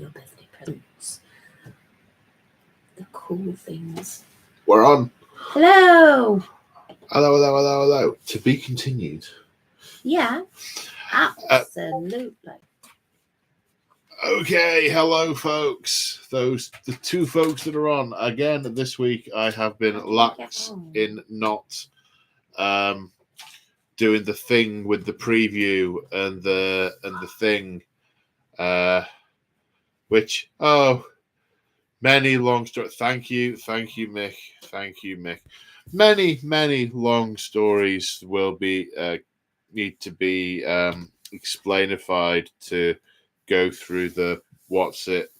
your birthday presents. The cool things. We're on. Hello. Hello. To be continued. Yeah, absolutely. Okay, hello, folks. The two folks that are on again this week. I have been lax in not doing the thing with the preview and the thing, which many long story. Thank you, Mick. Many long stories will be need to be explainified to go through the what's it.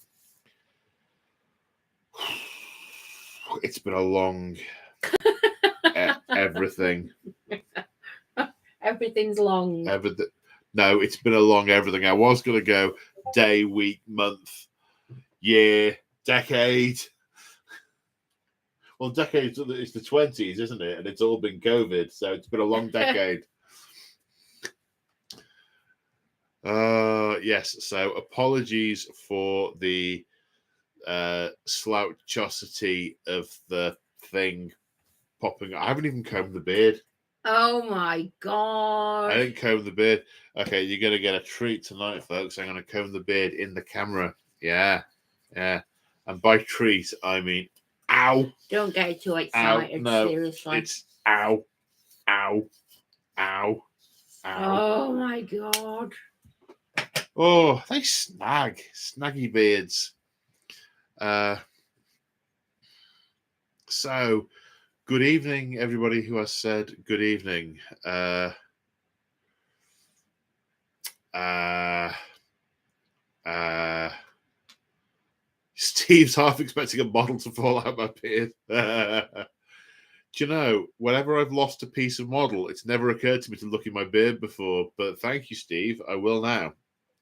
It's been a long everything. Everything's long. No, it's been a long everything. I was going to go day, week, month, year, decade. Well, decade is the 20s, isn't it? And it's all been COVID, so it's been a long decade. Yes, so apologies for the slouchosity of the thing popping. I haven't even combed the beard. Oh my god. I didn't comb the beard. Okay, you're going to get a treat tonight, folks. I'm going to comb the beard in the camera. Yeah. And by treat, I mean ow. Don't get too excited, no, seriously. It's ow. Oh my god. Oh, they snaggy beards. So, good evening, everybody who has said good evening. Steve's half expecting a model to fall out my beard. Do you know, whenever I've lost a piece of model, it's never occurred to me to look in my beard before. But thank you, Steve. I will now.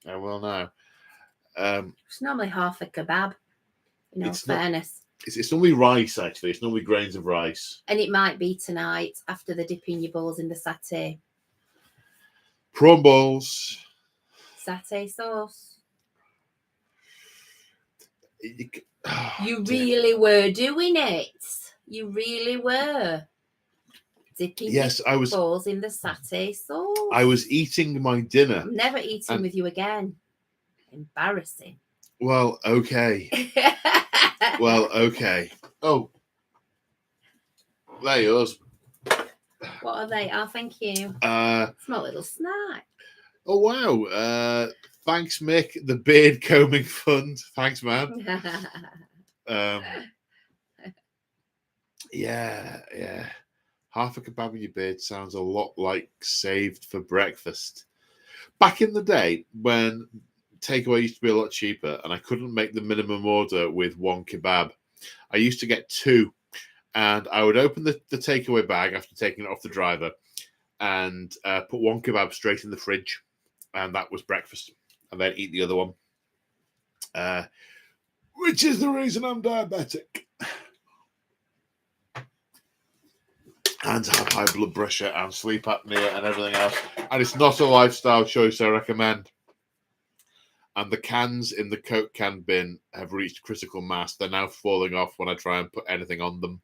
It's normally half a kebab, in all fairness. It's normally rice, actually. It's normally grains of rice. And it might be tonight after the dipping your balls in the satay. Prawn balls. Satay sauce. You dear. really were doing it. You really were. Dipping your balls in the satay sauce. I was eating my dinner. I'm never eating with you again. Embarrassing. Well, okay. Oh. They're yours. What are they? Oh, thank you. It's my little snack. Oh, wow. Thanks, Mick. The Beard Combing Fund. Thanks, man. Yeah. Half a kebab in your beard sounds a lot like saved for breakfast. Back in the day, when takeaway used to be a lot cheaper and I couldn't make the minimum order with one kebab, I used to get two. And I would open the takeaway bag after taking it off the driver and put one kebab straight in the fridge. And that was breakfast. And then eat the other one. Which is the reason I'm diabetic. And have high blood pressure and sleep apnea and everything else. And it's not a lifestyle choice I recommend. And the cans in the Coke can bin have reached critical mass. They're now falling off when I try and put anything on them.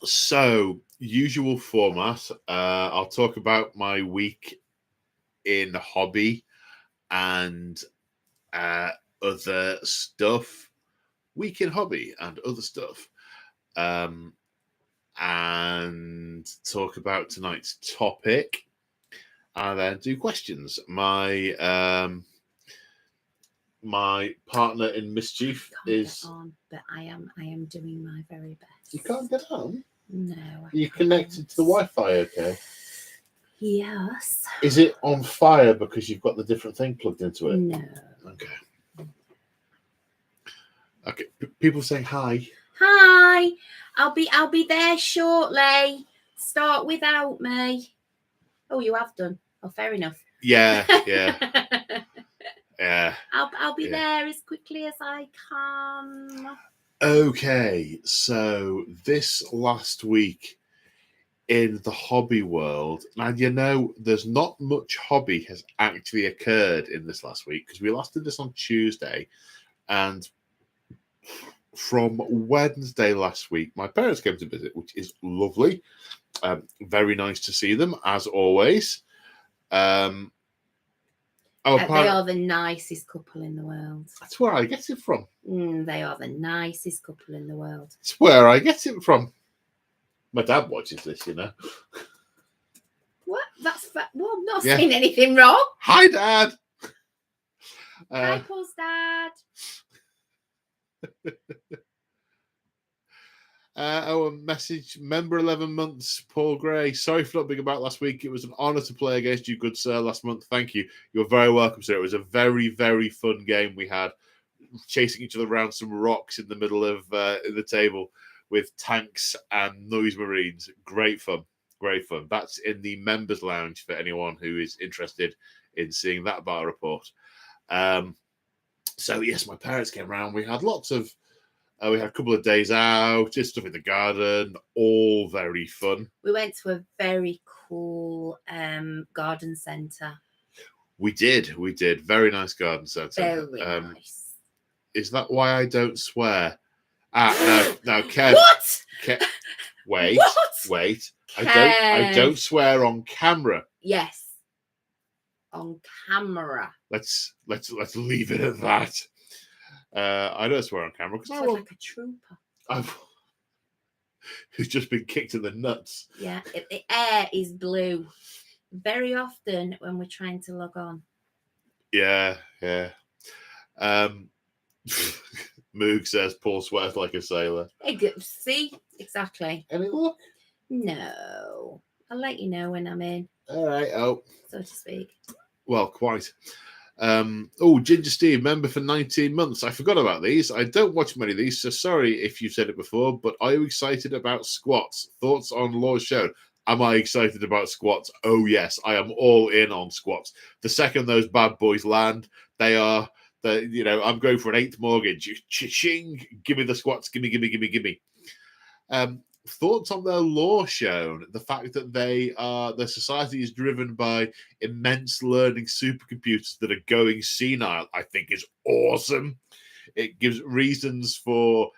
So, usual format. I'll talk about my week in hobby and other stuff. Week in hobby and other stuff. And talk about tonight's topic. And then do questions. My partner in mischief is. Get on, but I am doing my very best. You can't get on? No. You're connected to the Wi-Fi, okay? Yes. Is it on fire because you've got the different thing plugged into it? No. Okay. People saying hi. Hi. I'll be there shortly. Start without me. Oh, you have done. Oh, fair enough. Yeah. I'll be there as quickly as I can. Okay, so this last week in the hobby world. And you know, there's not much hobby has actually occurred in this last week because we last did this on Tuesday. And from Wednesday last week, my parents came to visit, which is lovely. Very nice to see them, as always. They are the nicest couple in the world. That's where I get it from. They are the nicest couple in the world. It's where I get it from. My dad watches this, you know. What? Well, I'm not saying anything wrong. Hi, Dad. Hi, Paul's dad. A message, member 11 months, Paul Gray. Sorry for not being about last week. It was an honour to play against you, good sir, last month. Thank you. You're very welcome, sir. It was a very, very fun game we had, chasing each other around some rocks in the middle of the table with tanks and noise marines. Great fun. Great fun. That's in the members lounge for anyone who is interested in seeing that battle report. So yes, my parents came around. We had lots of we had a couple of days out, just stuff in the garden, all very fun. We went to a very cool garden centre. We did. Very nice garden centre. Very nice. Is that why I don't swear? No, Kev. What? Wait. What? Wait. Kev. I don't swear on camera. Yes. On camera. Let's leave it at that. I don't swear on camera because I like a trooper. Who's just been kicked in the nuts. Yeah, the air is blue very often when we're trying to log on. Yeah. Moog says Paul swears like a sailor. See, exactly. Any luck? No, I'll let you know when I'm in. All right. Oh, so to speak. Well, quite. Ginger Steve, member for 19 months. I forgot about these. I don't watch many of these, so sorry if you've said it before, but are you excited about squats? Thoughts on Law's show? Am I excited about squats? Oh, yes. I am all in on squats. The second those bad boys land, they are, I'm going for an 8th mortgage. Ching! Give me the squats. Give me. Thoughts on their lore shown? The fact that their society is driven by immense learning supercomputers that are going senile, I think is awesome. It gives reasons for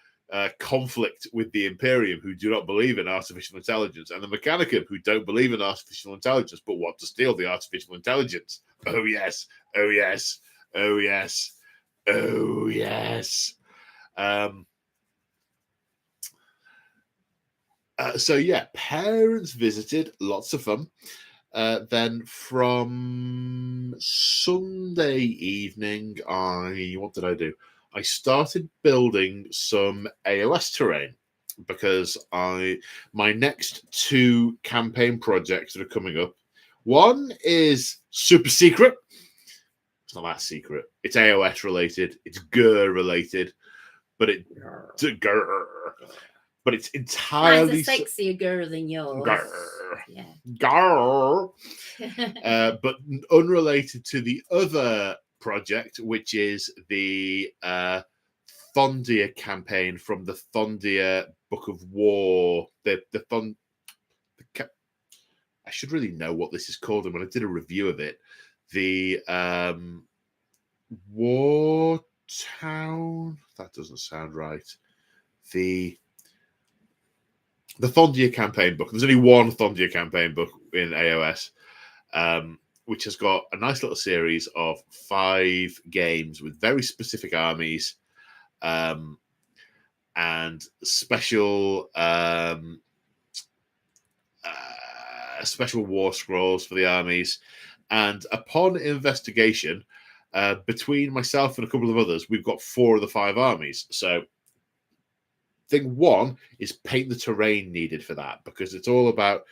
conflict with the Imperium, who do not believe in artificial intelligence, and the Mechanicum, who don't believe in artificial intelligence, but want to steal the artificial intelligence. Oh, yes. Parents visited, lots of fun. Then from Sunday evening, what did I do? I started building some AOS terrain because my next 2 campaign projects that are coming up. One is super secret. It's not that secret. It's AOS related. It's GUR related, but it's entirely mine's a sexier girl than yours. But unrelated to the other project, which is the Thondia campaign from the Thondia Book of War. I should really know what this is called, and when I did a review of it, the War Town. That doesn't sound right. The Thondia campaign book. There's only one Thondia campaign book in AOS, which has got a nice little series of 5 games with very specific armies and special war scrolls for the armies. And upon investigation, between myself and a couple of others, we've got 4 of the 5 armies. So thing 1 is paint the terrain needed for that, because it's all about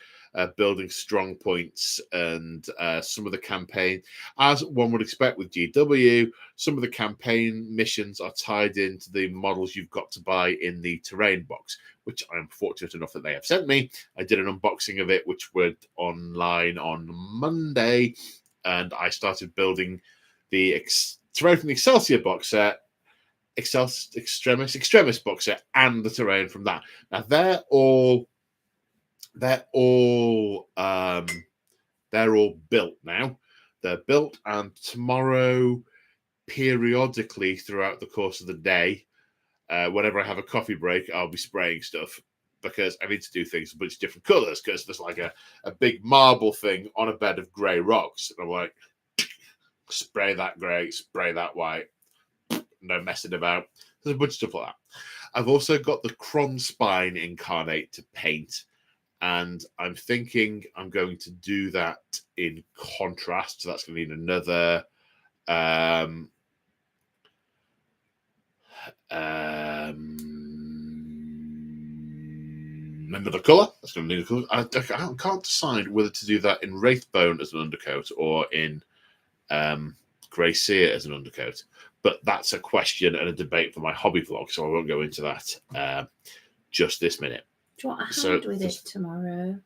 building strong points and some of the campaign, as one would expect with GW, some of the campaign missions are tied into the models you've got to buy in the terrain box, which I'm fortunate enough that they have sent me. I did an unboxing of it, which went online on Monday, and I started building the terrain from the Excelsior box set, Extremis box set, and the terrain from that. Now they're all they're all built now. They're built, and tomorrow, periodically throughout the course of the day, whenever I have a coffee break, I'll be spraying stuff because I need to do things a bunch of different colours because there's like a big marble thing on a bed of grey rocks. And I'm like, spray that grey, spray that white, no messing about. There's a bunch of stuff like that. I've also got the Cron Spine Incarnate to paint, and I'm thinking I'm going to do that in contrast. So that's going to need another another colour. That's going to need a colour. I can't decide whether to do that in Wraithbone as an undercoat or in Grey Seer as an undercoat. But that's a question and a debate for my hobby vlog, so I won't go into that just this minute. Do you want a hand with it tomorrow?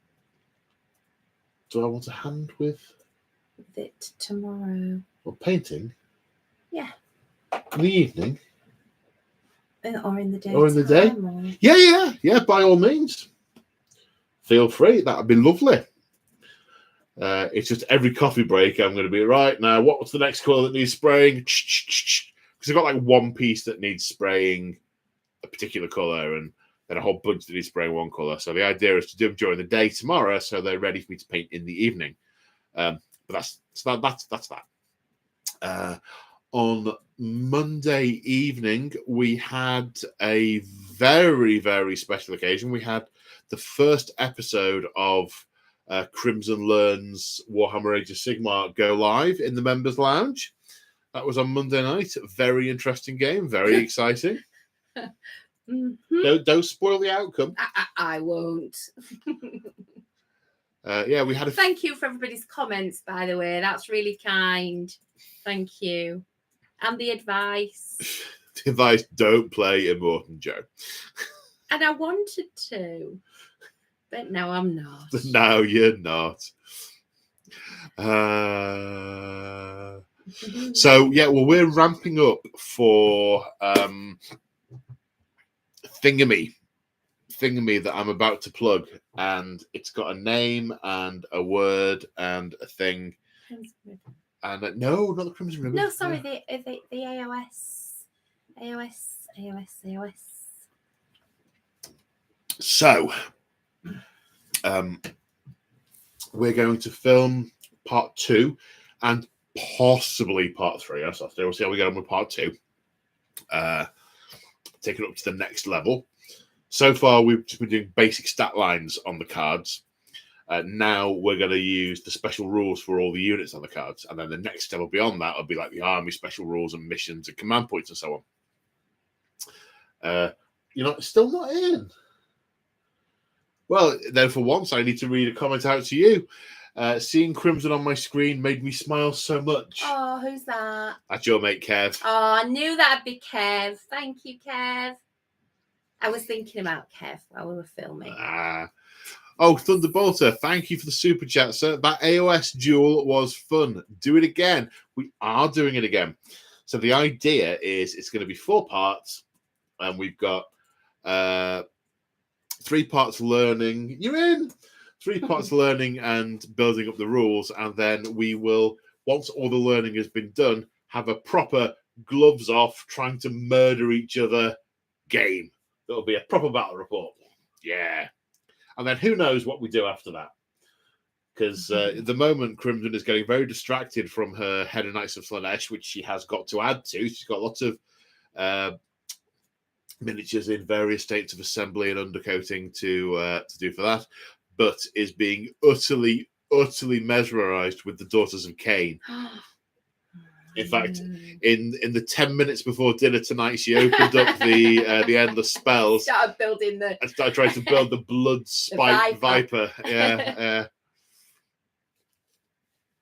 Do I want a hand with it tomorrow? Well, painting? Yeah. In the evening? Or in the day? Or in the day? Or... Yeah, by all means. Feel free. That would be lovely. It's just every coffee break, I'm going to be, right, now, what's the next colour that needs spraying? Because I've got like one piece that needs spraying a particular colour and then a whole bunch that needs spraying one colour. So the idea is to do them during the day tomorrow so they're ready for me to paint in the evening. But that's that. On Monday evening, we had a very, very special occasion. We had the first episode of Crimson Learn's Warhammer Age of Sigmar go live in the members lounge. That was on Monday night. Very interesting game, very exciting. Mm-hmm. Don't spoil the outcome. I won't. We had a thank you for everybody's comments, by the way. That's really kind. Thank you. And the advice. The advice, don't play Immortan Joe. And I wanted to. But no, I'm not. No, you're not. So, yeah, well, we're ramping up for Thingamy that I'm about to plug. And it's got a name and a word and a thing. And no, not the Crimson Ribbon. No, sorry, the AOS. So, we're going to film part 2 and possibly part 3. We'll see how we get on with part 2. Take it up to the next level. So far, we've just been doing basic stat lines on the cards. Now we're going to use the special rules for all the units on the cards. And then the next level beyond that will be like the army special rules and missions and command points and so on. You're still not in. Well, then for once, I need to read a comment out to you. Seeing Crimson on my screen made me smile so much. Oh, who's that? That's your mate, Kev. Oh, I knew that'd be Kev. Thank you, Kev. I was thinking about Kev while we were filming. Oh, Thunderbolter, thank you for the super chat, sir. That AOS duel was fun. Do it again. We are doing it again. So the idea is it's going to be 4 parts, and we've got 3 parts learning. You're in. 3 parts learning and building up the rules, and then we will, once all the learning has been done, have a proper gloves off, trying to murder each other game. It'll be a proper battle report. Yeah. And then who knows what we do after that. Because at the moment, Crimson is getting very distracted from her Head of Knights of Slaanesh, which she has got to add to. She's got lots of miniatures in various states of assembly and undercoating to do for that, but is being utterly mesmerized with the Daughters of Cain. In fact, in the 10 minutes before dinner tonight, she opened up the endless spells. Started building the. And started trying to build the blood spike viper. Yeah.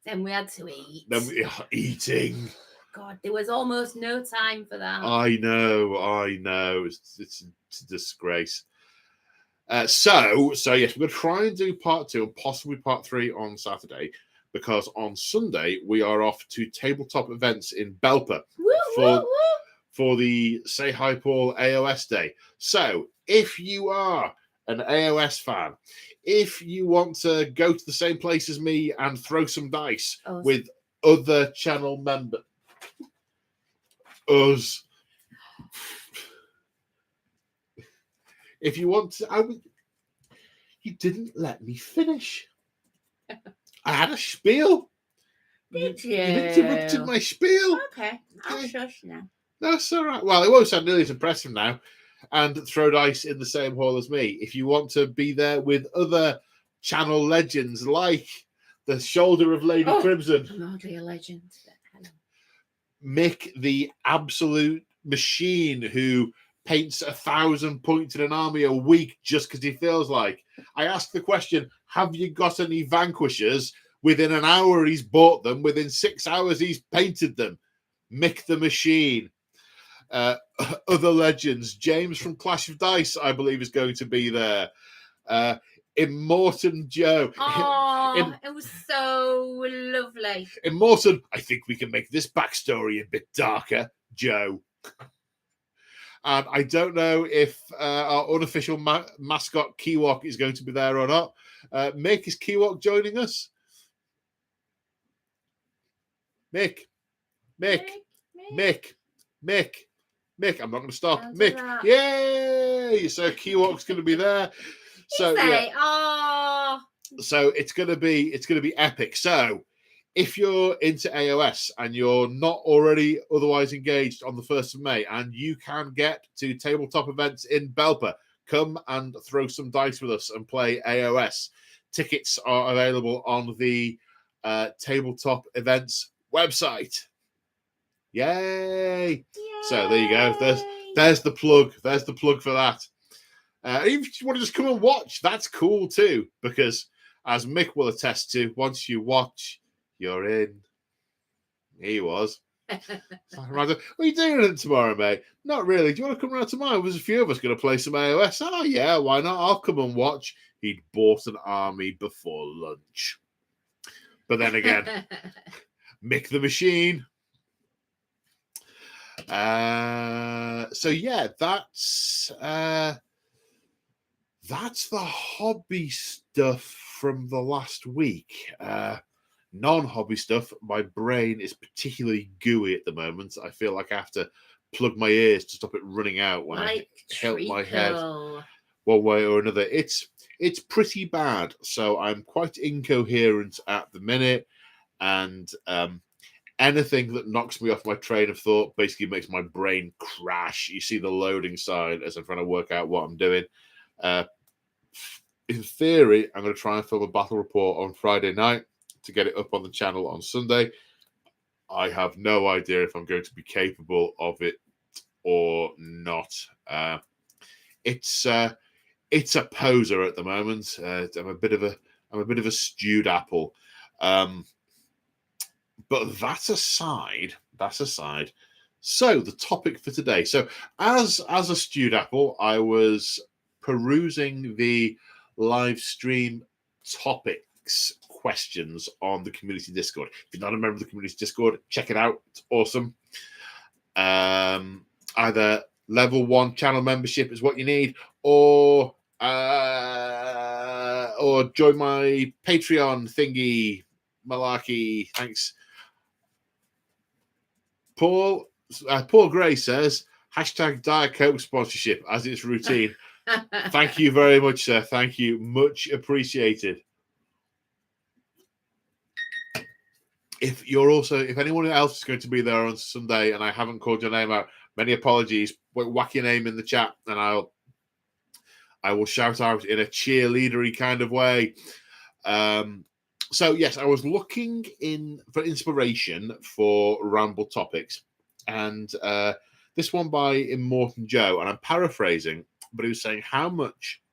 Then we had to eat. Eating. God, there was almost no time for that. I know. It's a disgrace. So yes, we're going to try and do part 2 and possibly part 3 on Saturday, because on Sunday we are off to tabletop events in Belper for the Say Hi Paul AOS Day. So if you are an AOS fan, if you want to go to the same place as me and throw some dice with other channel members, us. If you want to, you didn't let me finish. I had a spiel. Did you? You interrupted my spiel. Okay, I'll shush now. That's all right. Well, it won't sound nearly as impressive now. And throw dice in the same hall as me. If you want to be there with other channel legends like the Shoulder of Lady Crimson, I'm hardly a legend. Mick, the absolute machine who paints 1,000 points in an army a week just because he feels like. I asked the question, have you got any vanquishers? Within an hour, he's bought them. Within 6 hours, he's painted them. Mick the Machine. Other legends. James from Clash of Dice, I believe, is going to be there. Immortan Joe. Oh, it was so lovely. Immortan, I think we can make this backstory a bit darker, Joe. And I don't know if our unofficial mascot Kiwok is going to be there or not. Mick, is Kiwok joining us? Mick. I'm not going to stop. Mick. Yay! So Kiwok's going to be there. So yeah. So it's going to be epic. So if you're into AOS and you're not already otherwise engaged on the 1st of May and you can get to tabletop events in Belper, come and throw some dice with us and play AOS. Tickets are available on the tabletop events website. Yay! So there you go. There's the plug. There's the plug for that. Even if you want to just come and watch, that's cool too. Because as Mick will attest to, once you watch, you're in. He was. What are you doing tomorrow, mate? Not really. Do you want to come around tomorrow? There's a few of us going to play some AOS. Oh, yeah, why not? I'll come and watch. He'd bought an army before lunch. But then again, Mick the Machine. So yeah, that's the hobby stuff from the last week. Non-hobby stuff, my brain is particularly gooey at the moment. I feel like I have to plug my ears to stop it running out when I tilt my head one way or another. It's pretty bad, so I'm quite incoherent at the minute, and anything that knocks me off my train of thought basically makes my brain crash. You see the loading sign as I'm trying to work out what I'm doing. In theory, I'm going to try and film a battle report on Friday night to get it up on the channel on Sunday. I have no idea if I'm going to be capable of it or not. It's a poser at the moment. I'm a bit of a stewed apple. But that aside. So the topic for today. So as a stewed apple, I was perusing the live stream topics questions on the community Discord. If you're not a member of the community Discord, check it out. It's awesome. Either level 1 channel membership is what you need, or join my Patreon thingy malarkey. Thanks. Paul Gray says #Diet Coke sponsorship as its routine. Thank you very much, sir. Thank you. Much appreciated. If anyone else is going to be there on Sunday and I haven't called your name out, many apologies. Whack your name in the chat and I will shout out in a cheerleadery kind of way. So yes, I was looking for inspiration for ramble topics, and this one by Immortan Joe, and I'm paraphrasing, but he was saying how much.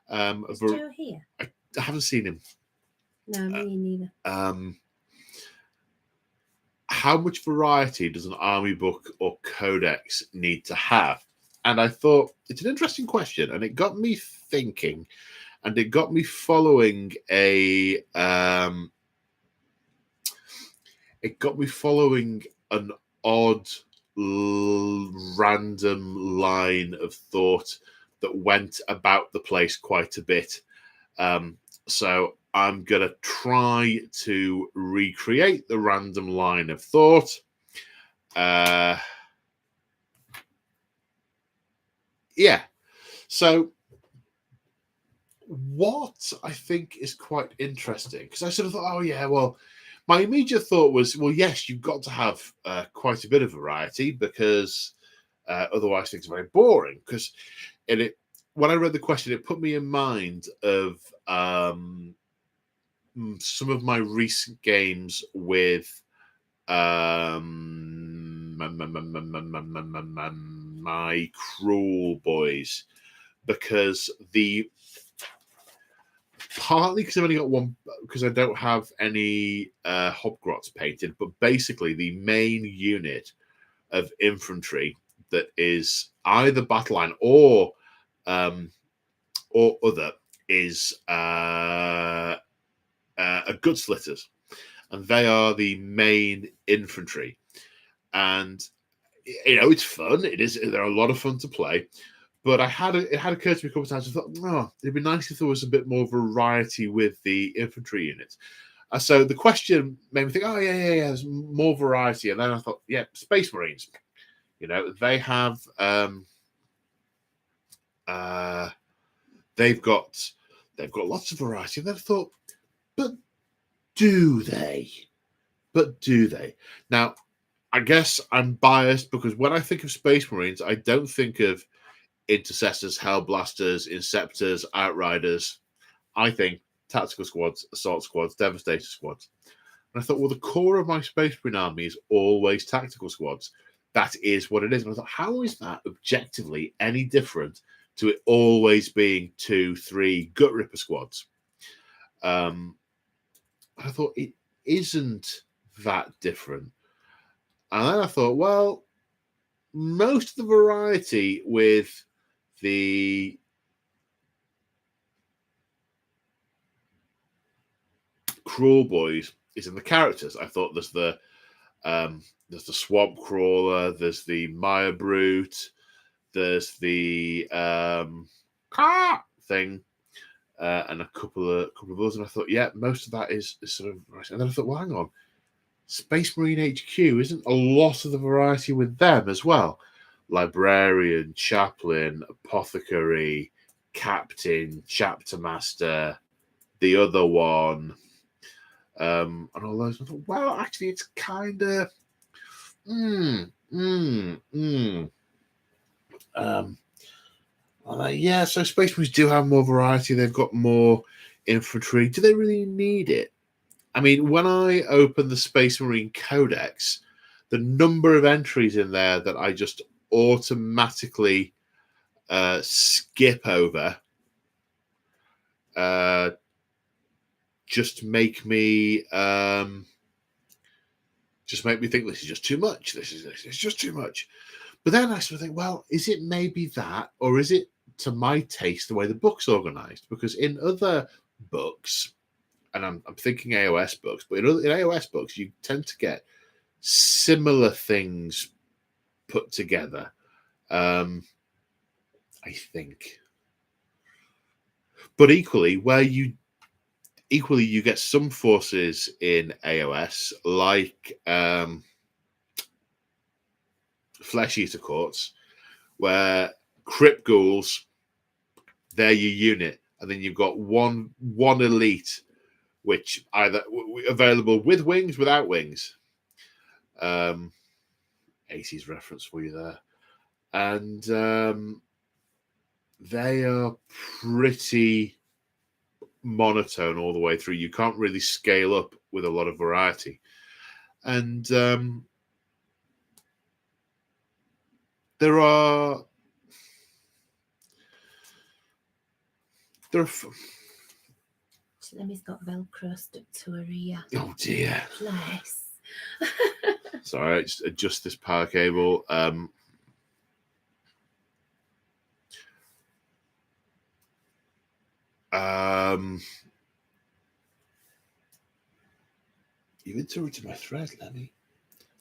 Is Joe here? I haven't seen him. No, me neither. How much variety does an army book or codex need to have? And I thought it's an interesting question, and it got me thinking, and it got me following an odd, random line of thought that went about the place quite a bit. So I'm going to try to recreate the random line of thought. Yeah. So what I think is quite interesting, because I sort of thought, oh, yeah, well, my immediate thought was, well, yes, you've got to have quite a bit of variety, because otherwise things are very boring. Because when I read the question, it put me in mind of some of my recent games with my Cruel Boys, because partly because I've only got one, because I don't have any Hobgrots painted, but basically the main unit of infantry that is either battle line or other is a Gutslitters, and they are the main infantry. And it's fun. It is. They're a lot of fun to play. But it had occurred to me a couple of times. I thought, oh, it'd be nice if there was a bit more variety with the infantry units. So the question made me think, oh, yeah, there's more variety. And then I thought, yeah, Space Marines. They have, they've got lots of variety. And then I thought, but do they? Now, I guess I'm biased, because when I think of Space Marines, I don't think of Intercessors, Hellblasters, Inceptors, Outriders. I think Tactical Squads, Assault Squads, Devastator Squads. And I thought, well, the core of my Space Marine army is always Tactical Squads. That is what it is. And I thought, how is that objectively any different to it always being 2, 3 Gut Ripper squads? I thought it isn't that different. And then I thought, well, most of the variety with the Cruel Boys is in the characters. I thought there's the Swamp Crawler, there's the Maya Brute, there's the thing, and a couple of others. And I thought, yeah, most of that is sort of right. And then I thought, well, hang on, Space Marine HQ isn't a lot of the variety with them as well. Librarian, Chaplain, Apothecary, Captain, Chapter Master, the other one, and all those. I thought, well, actually, it's kind of, yeah. So Space Marines do have more variety. They've got more infantry. Do they really need it? I mean, when I open the Space Marine Codex, the number of entries in there that I just automatically skip over just make me think this is just too much. This is just too much. But then I sort of think, well, is it maybe that, or is it to my taste the way the book's organized? Because in other books, and I'm thinking AOS books, but in AOS books, you tend to get similar things put together. I think. But equally you get some forces in AOS, like Flesh Eater Courts, where Crypt Ghouls, they're your unit, and then you've got one elite, which either available with wings, without wings. AC's reference for you there. And they are pretty monotone all the way through. You can't really scale up with a lot of variety. And there are Lemmy's got Velcro stuck to her ear. Oh dear. Bless. Sorry, I just adjust this power cable. You interrupted my thread, Lemmy.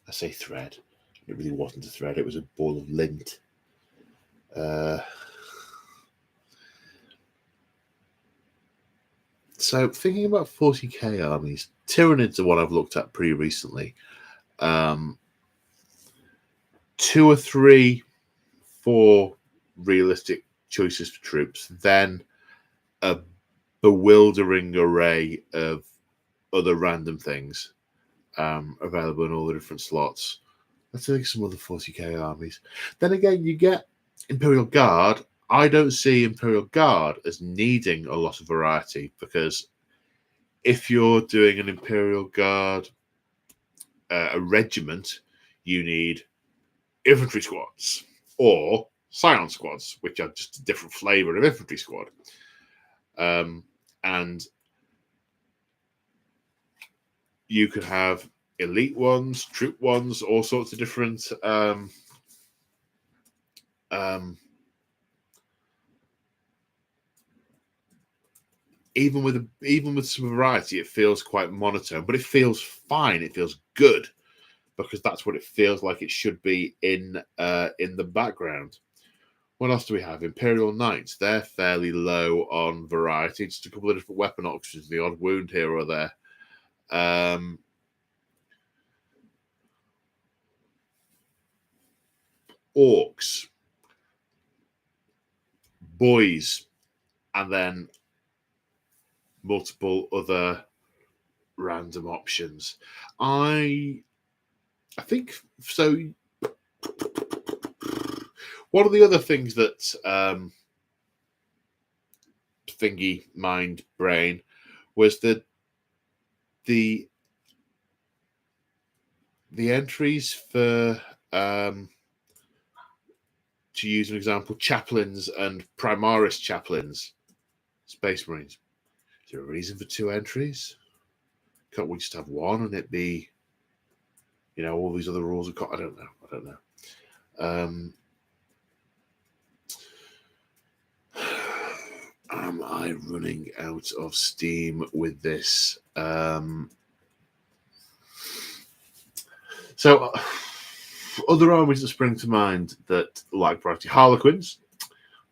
I say thread. It really wasn't a thread. It was a ball of lint. So thinking about 40k armies, Tyranids are one I've looked at pretty recently. 2 or 3, 4 realistic choices for troops, then a bewildering array of other random things available in all the different slots. Let's take some other 40k armies. Then again, you get Imperial Guard. I don't see Imperial Guard as needing a lot of variety, because if you're doing an Imperial Guard, a regiment, you need infantry squads or scion squads, which are just a different flavor of infantry squad. And you could have elite ones, troop ones, all sorts of different even with some variety, it feels quite monotone, but it feels fine. It feels good, because that's what it feels like it should be in the background. What else do we have? Imperial Knights. They're fairly low on variety. Just a couple of different weapon options, the odd wound here or there. Orcs, boys, and then multiple other random options. I think so. One of the other things that thingy mind brain was that the entries for to use an example, chaplains and primaris chaplains, Space Marines. Is there a reason for 2 entries? Can't we just have one and it be, all these other rules? I don't know. Am I running out of steam with this? So, other armies that spring to mind that like variety: Harlequins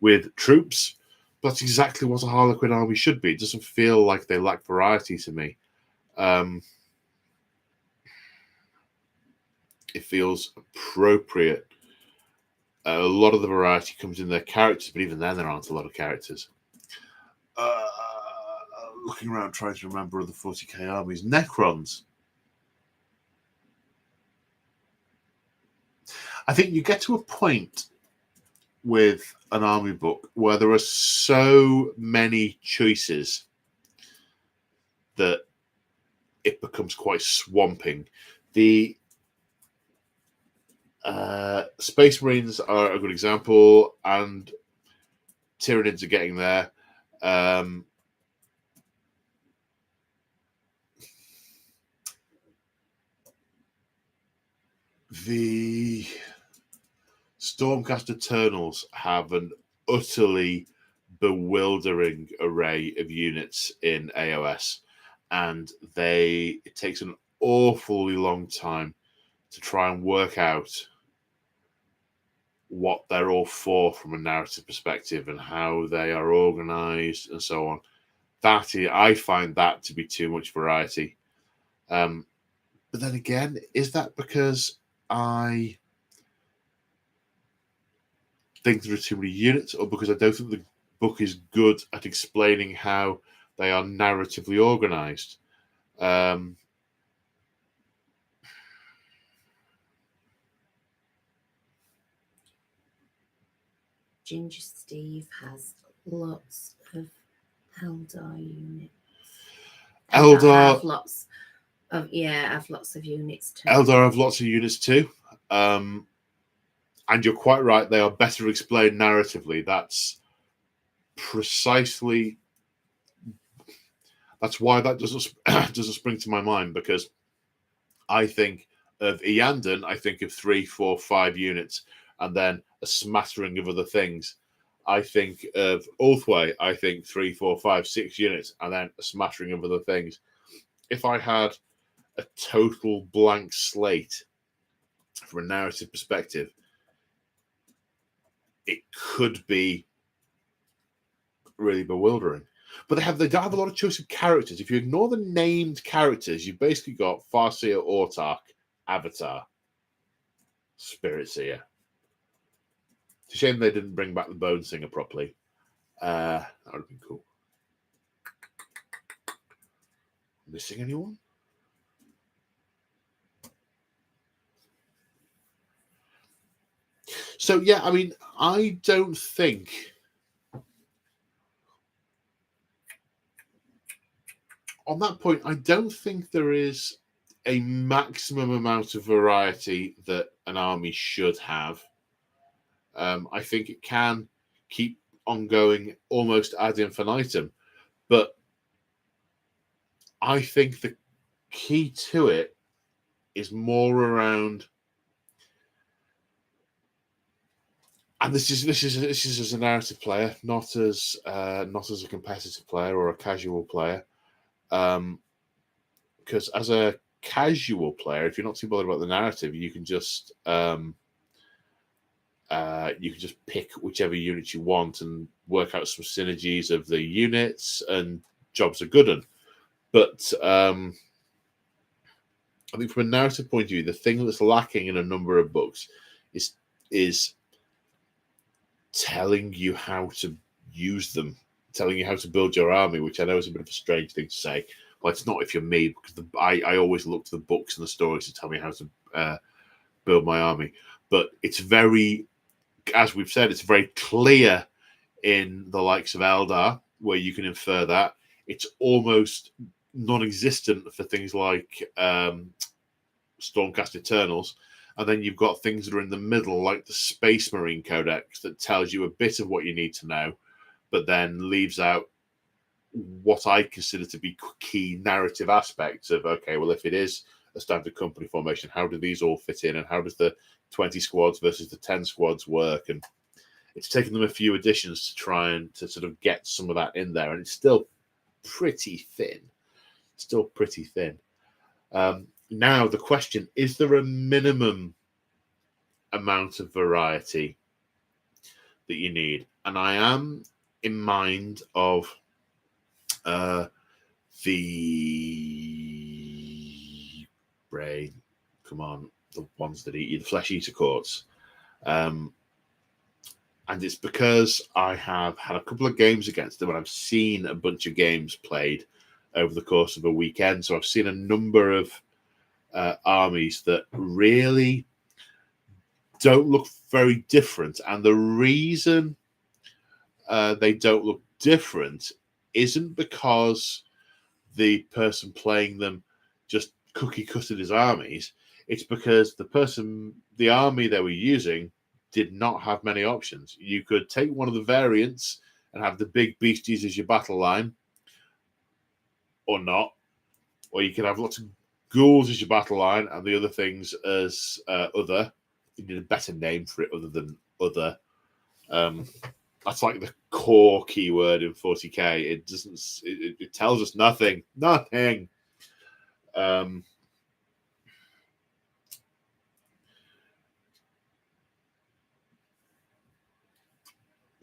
with troops. That's exactly what a Harlequin army should be. It doesn't feel like they lack variety to me. It feels appropriate. A lot of the variety comes in their characters, but even then, there aren't a lot of characters. Looking around, trying to remember other 40k armies. Necrons. I think you get to a point with an army book where there are so many choices that it becomes quite swamping. The Space Marines are a good example, and Tyranids are getting there. The Stormcast Eternals have an utterly bewildering array of units in AOS, and it takes an awfully long time to try and work out what they're all for from a narrative perspective and how they are organized and so on. I find that to be too much variety. But then again, is that because I think there are too many units, or because I don't think the book is good at explaining how they are narratively organized? Ginger Steve has lots of Eldar units. Eldar have lots of units too. Eldar have lots of units too. And you're quite right, they are better explained narratively. That's why that doesn't spring to my mind, because I think of Eandon, I think of 3, 4, 5 units, and then a smattering of other things. I think of Ulthway, I think 3, 4, 5, 6 units, and then a smattering of other things. If I had a total blank slate from a narrative perspective, it could be really bewildering. But they don't have a lot of choice of characters. If you ignore the named characters, you've basically got Farseer, Autarch, Avatar, Spirit Seer. It's a shame they didn't bring back the Bone Singer properly. That would have been cool. Missing anyone? So yeah, I mean, I don't think on that point, I don't think there is a maximum amount of variety that an army should have. I think it can keep on going almost ad infinitum, but I think the key to it is more around, and this is as a narrative player, not as a competitive player or a casual player. Because as a casual player, if you're not too bothered about the narrative, you can just pick whichever unit you want and work out some synergies of the units, and jobs are good. But I think from a narrative point of view, the thing that's lacking in a number of books is telling you how to use them, telling you how to build your army, which I know is a bit of a strange thing to say. Well, it's not if you're me, because I always look to the books and the stories to tell me how to build my army. But it's very, as we've said, it's very clear in the likes of Eldar, where you can infer that. It's almost non-existent for things like Stormcast Eternals. And then you've got things that are in the middle, like the Space Marine Codex, that tells you a bit of what you need to know, but then leaves out what I consider to be key narrative aspects of, okay, well, if it is a standard company formation, how do these all fit in, and how does the 20 squads versus the 10 squads work? And it's taken them a few editions to try and to sort of get some of that in there, and it's still pretty thin. Now the question, is there a minimum amount of variety that you need? And I am in mind of the brain, come on, the ones that eat you, the flesh eater courts. And it's because I have had a couple of games against them, and I've seen a bunch of games played over the course of a weekend. So I've seen a number of armies that really don't look very different. And the reason they don't look different isn't because the person playing them just cookie cutted his armies. It's because the army they were using did not have many options. You could take one of the variants and have the big beasties as your battle line, or not, or you could have lots of ghouls as your battle line and the other things as other. You need a better name for it other than other. That's like the core keyword in 40k. It doesn't. It tells us nothing. Nothing. But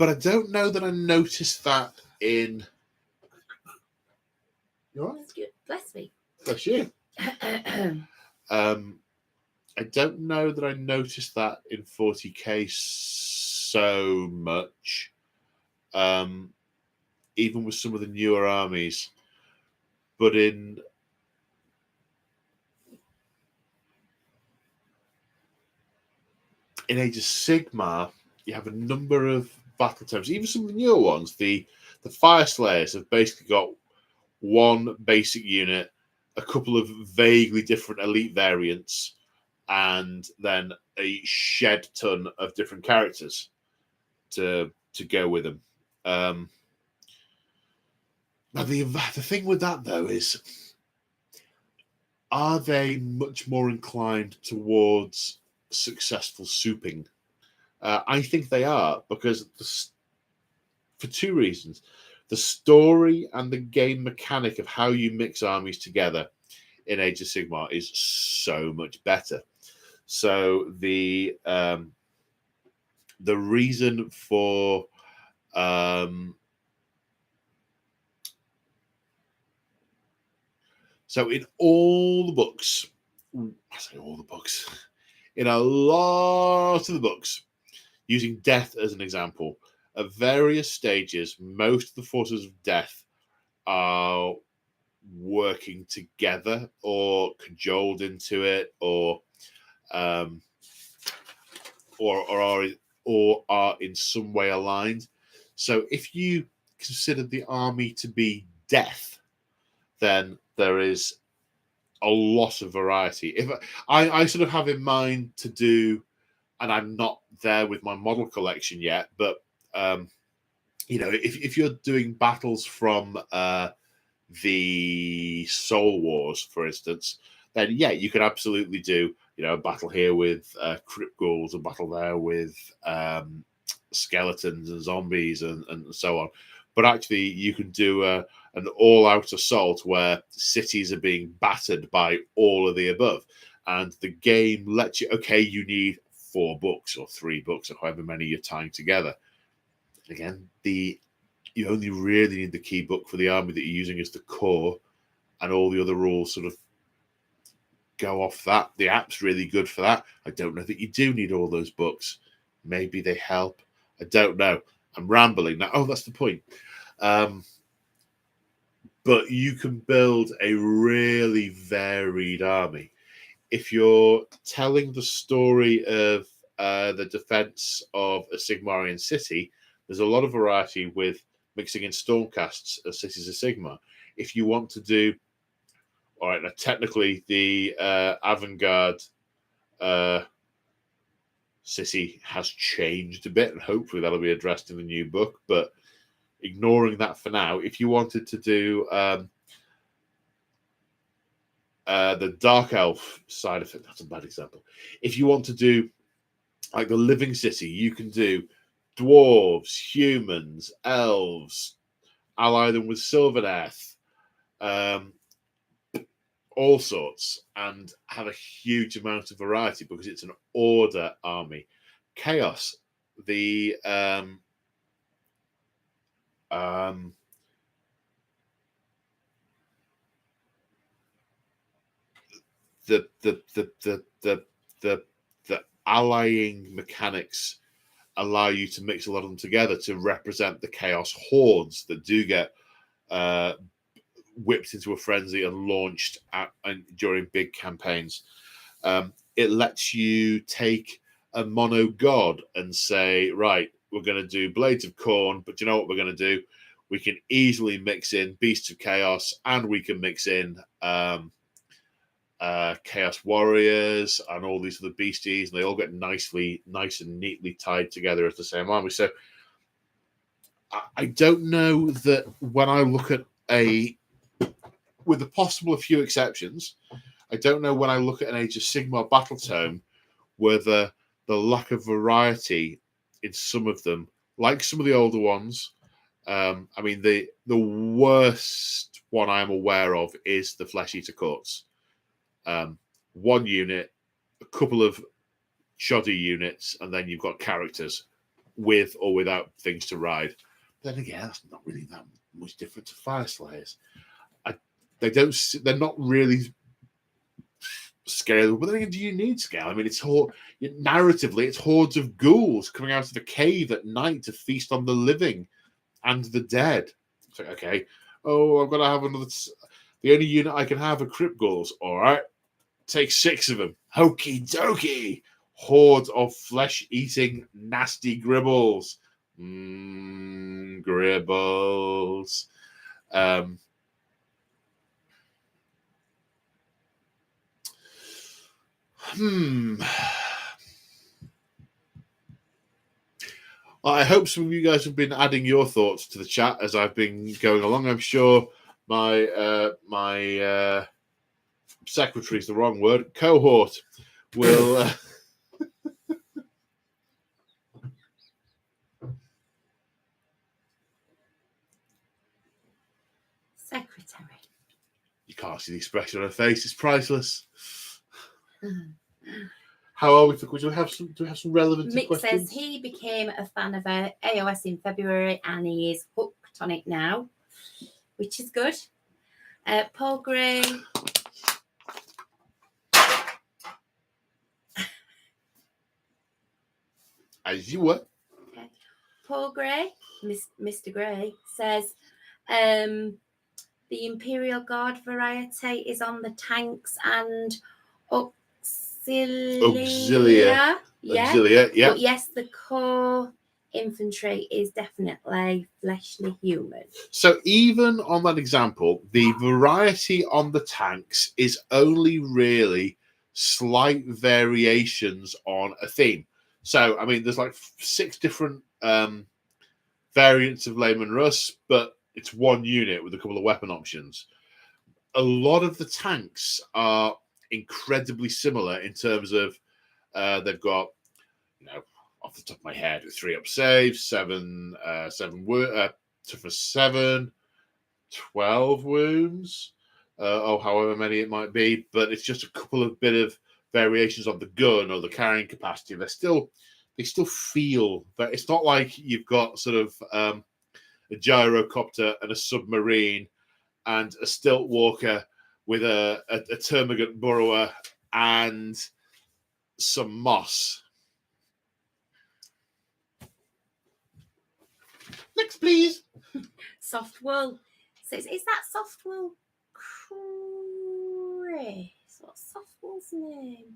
I don't know that I noticed that in. You all right? That's good. Bless me. Bless you. I don't know that I noticed that in 40k so much. Even with some of the newer armies, but in Age of Sigmar, you have a number of battle terms. Even some of the newer ones, the Fire Slayers have basically got one basic unit, a couple of vaguely different elite variants, and then a shed ton of different characters to go with them. Now the thing with that though is, are they much more inclined towards successful souping? I think they are, because for two reasons. The story and the game mechanic of how you mix armies together in Age of Sigmar is so much better. So the reason for So in all the books, I say all the books, in a lot of the books, using death as an example, at various stages, most of the forces of death are working together or cajoled into it, or are in some way aligned. So if you consider the army to be death, then there is a lot of variety. If I sort of have in mind to do, and I'm not there with my model collection yet, but if you're doing battles from the Soul Wars, for instance, then yeah, you could absolutely do a battle here with crypt ghouls, a battle there with skeletons and zombies and so on. But actually, you can do an all-out assault where cities are being battered by all of the above, and the game lets you. Okay, you need 4 books or 3 books or however many you're tying together. Again, you only really need the key book for the army that you're using as the core, and all the other rules sort of go off that. The app's really good for that. I don't know that you do need all those books. Maybe they help. I don't know. I'm rambling now. Oh, that's the point. But you can build a really varied army. If you're telling the story of the defense of a Sigmarian city, there's a lot of variety with mixing in Stormcasts as cities of Sigmar. If you want to do, all right, now technically the avant-garde city has changed a bit, and hopefully that'll be addressed in the new book. But ignoring that for now, if you wanted to do the Dark Elf side of it, that's a bad example. If you want to do like the Living City, you can do dwarves, humans, elves, ally them with Sylvaneth, all sorts, and have a huge amount of variety because it's an order army. Chaos, the allying mechanics allow you to mix a lot of them together to represent the chaos hordes that do get whipped into a frenzy and launched during big campaigns. It lets you take a mono god and say, right, we're going to do Blades of Corn, but you know what we're going to do? We can easily mix in Beasts of Chaos, and we can mix in Chaos Warriors and all these other beasties, and they all get nice and neatly tied together as the same army. So I don't know that when I look at with the possible a few exceptions, I don't know when I look at an Age of Sigmar battle tome whether the lack of variety in some of them, like some of the older ones. I mean, the worst one I am aware of is the Flesh Eater Courts. One unit, a couple of shoddy units, and then you've got characters with or without things to ride. Then again, that's not really that much different to Fire Slayers. They're not really scalable. But then again, do you need scale? I mean, narratively, it's hordes of ghouls coming out of the cave at night to feast on the living and the dead. It's like, okay, I've got to have another. The only unit I can have are crypt ghouls. All right, take 6 of them. Hokey dokey. Horde of flesh-eating nasty gribbles. Gribbles. I hope some of you guys have been adding your thoughts to the chat as I've been going along. I'm sure my secretary is the wrong word. Cohort will. Secretary. You can't see the expression on her face. It's priceless. How are we? Do we have some relevant Mick questions? says he became a fan of AOS in February and he is hooked on it now, which is good. Paul Gray As you were. Okay. Paul Gray, Mr. Gray, says the Imperial Guard variety is on the tanks and auxilia. Yeah. Auxilia, yeah. But yes, the core infantry is definitely fleshly human. So even on that example, the variety on the tanks is only really slight variations on a theme. So, I mean, there's like 6 different variants of Lehman Russ, but it's one unit with a couple of weapon options. A lot of the tanks are incredibly similar in terms of they've got, off the top of my head, 3 up saves, 7 toughness 7, 12 wounds, however many it might be. But it's just a couple of bit of variations on the gun or the carrying capacity. They still feel that it's not like you've got sort of a gyrocopter and a submarine and a stilt walker with a termagant burrower and some moss. Next, please. Soft wool says, is that soft wool Chris? What's soft wool's name?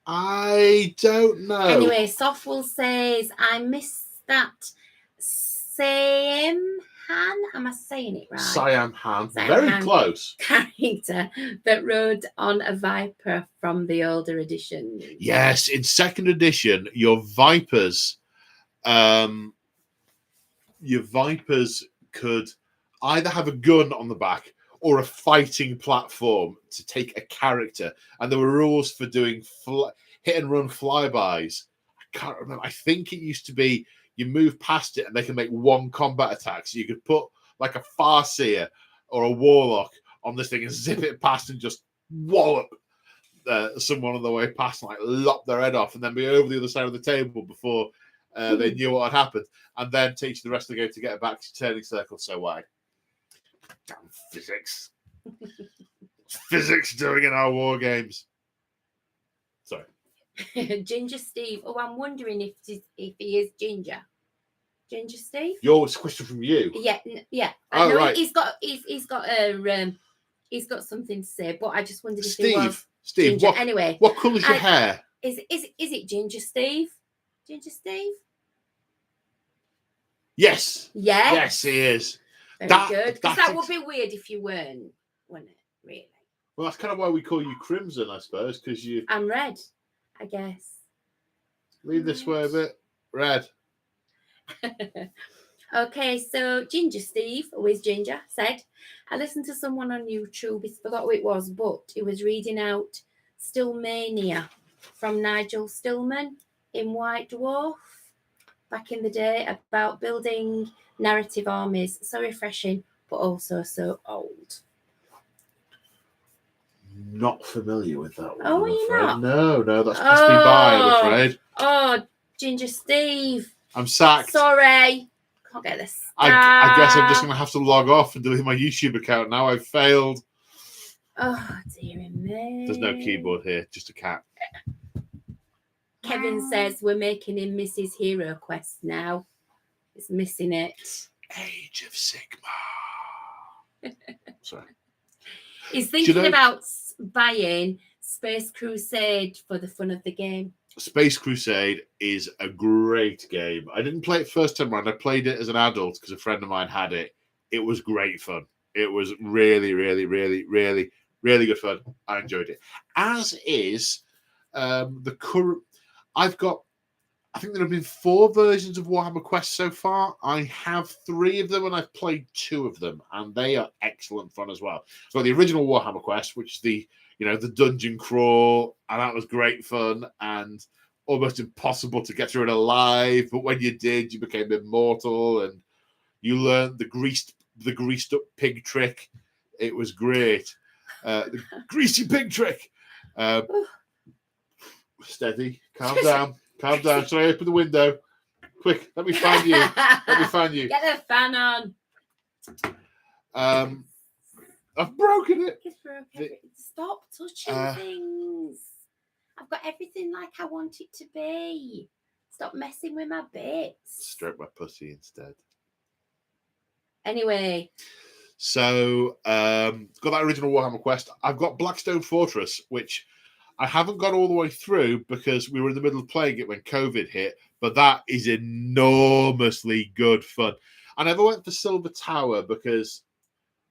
I don't know. Anyway, soft wool says, I missed that Sam Han. Am I saying it right? Siam Han. Siam Very Han close. Character that rode on a Viper from the older edition. Yes, in 2nd edition, your Vipers could either have a gun on the back or a fighting platform to take a character. And there were rules for doing hit and run flybys. I can't remember. I think it used to be you move past it and they can make 1 combat attack. So you could put like a Farseer or a Warlock on this thing and zip it past and just wallop someone on the way past and like lop their head off and then be over the other side of the table before they knew what had happened, and then teach the rest of the game to get back to turning circles so wide. Damn physics. Physics doing in our war games. Sorry. Ginger Steve. Oh, I'm wondering if he is Ginger. Ginger Steve? It's a question from you. Yeah. Oh, no, right. He's got something to say, but I just wondered if he was Steve, Ginger. Anyway, what colour's your hair? Is it Ginger Steve? Ginger Steve? Yes. Yes. Yes, he is. Very good. Because that would be weird if you weren't, wouldn't it? Really. Well, that's kind of why we call you Crimson, I suppose, because you. I'm red, I guess. Lean this way a bit. Red. Okay, so Ginger Steve, always Ginger, said, I listened to someone on YouTube, I forgot who it was, but he was reading out Stillmania from Nigel Stillman in White Dwarf back in the day about building narrative armies. So refreshing, but also so old. Not familiar with that one. Oh, are you not? No, that's passed me by, I'm afraid. Oh, Ginger Steve. I'm sacked. Sorry. Can't get this. I guess I'm just going to have to log off and delete my YouTube account now. I've failed. Oh, dear me. There's no keyboard here, just a cat. Kevin says we're making him Mrs. Hero Quest now. He's missing it. Age of Sigmar. Sorry. He's thinking about buying Space Crusade for the fun of the game. Space Crusade is a great game. I didn't play it first time around. I played it as an adult because a friend of mine had it. It was great fun. It was really, really, really, really, really good fun. I enjoyed it. As is the current. I think there have been 4 versions of Warhammer Quest so far. I have 3 of them, and I've played 2 of them, and they are excellent fun as well. So the original Warhammer Quest, which is the dungeon crawl, and that was great fun and almost impossible to get through it alive. But when you did, you became immortal, and you learned the greased up pig trick. It was great. The greasy pig trick. Steady. Calm down. Calm down. Should I open the window? Quick, let me find you. Get the fan on. I've broken it. Stop touching things. I've got everything like I want it to be. Stop messing with my bits. Stroke my pussy instead. Anyway. So, got that original Warhammer quest. I've got Blackstone Fortress, which I haven't got all the way through because we were in the middle of playing it when COVID hit, but that is enormously good fun. I never went for Silver Tower because,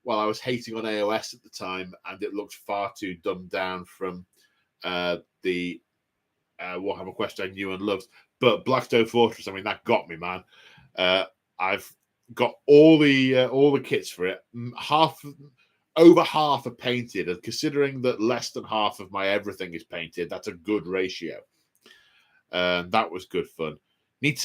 well, I was hating on AOS at the time and it looked far too dumbed down from the Warhammer quest I knew and loved. But Blackstone Fortress, I mean, that got me, man. I've got all the kits for it. Over half are painted, and considering that less than half of my everything is painted, that's a good ratio. That was good fun. We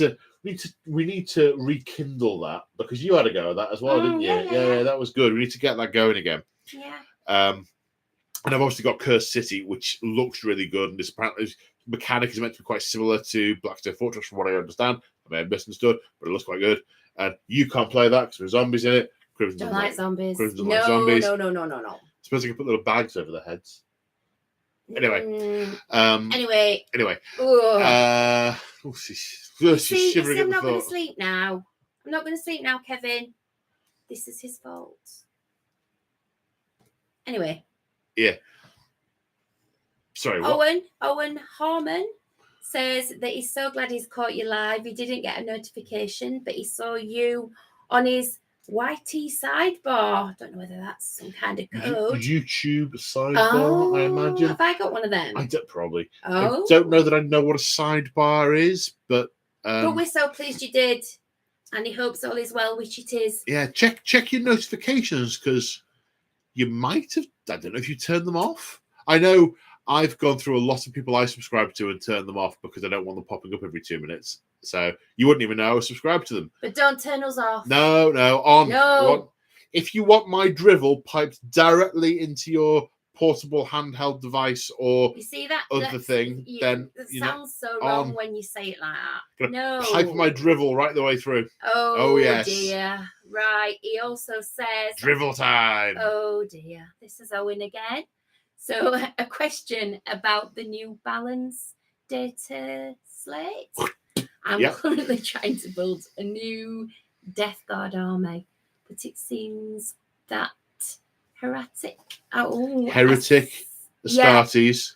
need to rekindle that because you had a go at that as well, didn't you? Yeah, that was good. We need to get that going again. Yeah. And I've obviously got Cursed City, which looks really good, and this apparently mechanic is meant to be quite similar to Blackstone Fortress, from what I understand. I may have misunderstood, but it looks quite good. And you can't play that because there's zombies in it. Don't like zombies. Crimson No, like zombies. No. Suppose I can put little bags over their heads. Anyway. Anyway. She's See, shivering I'm at the not going to thought. sleep now. I'm not going to sleep now, Kevin. This is his fault. Anyway. Yeah. Sorry, what? Owen Harmon says that he's so glad he's caught you live. He didn't get a notification, but he saw you on his YT sidebar. Don't know whether that's some kind of code. YouTube sidebar, I imagine. Have I got one of them? I don't, probably. Oh. I don't know that I know what a sidebar is, but we're so pleased you did, and he hopes all is well, which it is. Yeah, check your notifications because you might have. I don't know if you turned them off. I know I've gone through a lot of people I subscribe to and turned them off because I don't want them popping up every 2 minutes. So you wouldn't even know I was subscribed to them. But don't turn us off. No, on. No. If you want my drivel piped directly into your portable handheld device or you see that other thing, then it you sounds so wrong when you say it like that. No. Pipe my drivel right the way through. Oh yes. Dear. Right. He also says drivel time. Oh dear. This is Owen again. So a question about the new balance data slate. I'm currently trying to build a new Death Guard army, but it seems that Heretic Astartes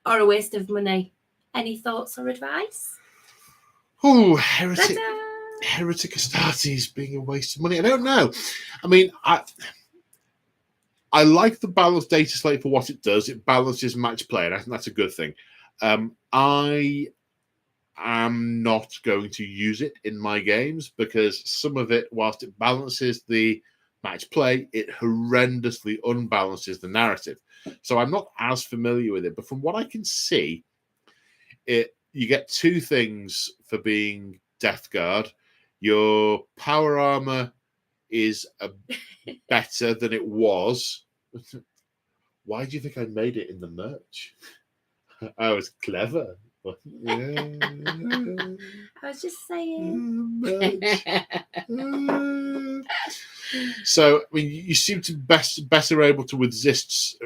are a waste of money. Any thoughts or advice? Oh, Heretic Astartes being a waste of money. I don't know. I mean, I like the balanced data slate for what it does. It balances match play, and I think that's a good thing. I am not going to use it in my games because some of it, whilst it balances the match play, it horrendously unbalances the narrative. So I'm not as familiar with it. But from what I can see, you get two things for being Death Guard. Your power armor is better than it was. Why do you think I made it in the merch? I was clever. Yeah. I was just saying. So, I mean, you seem to better able to resist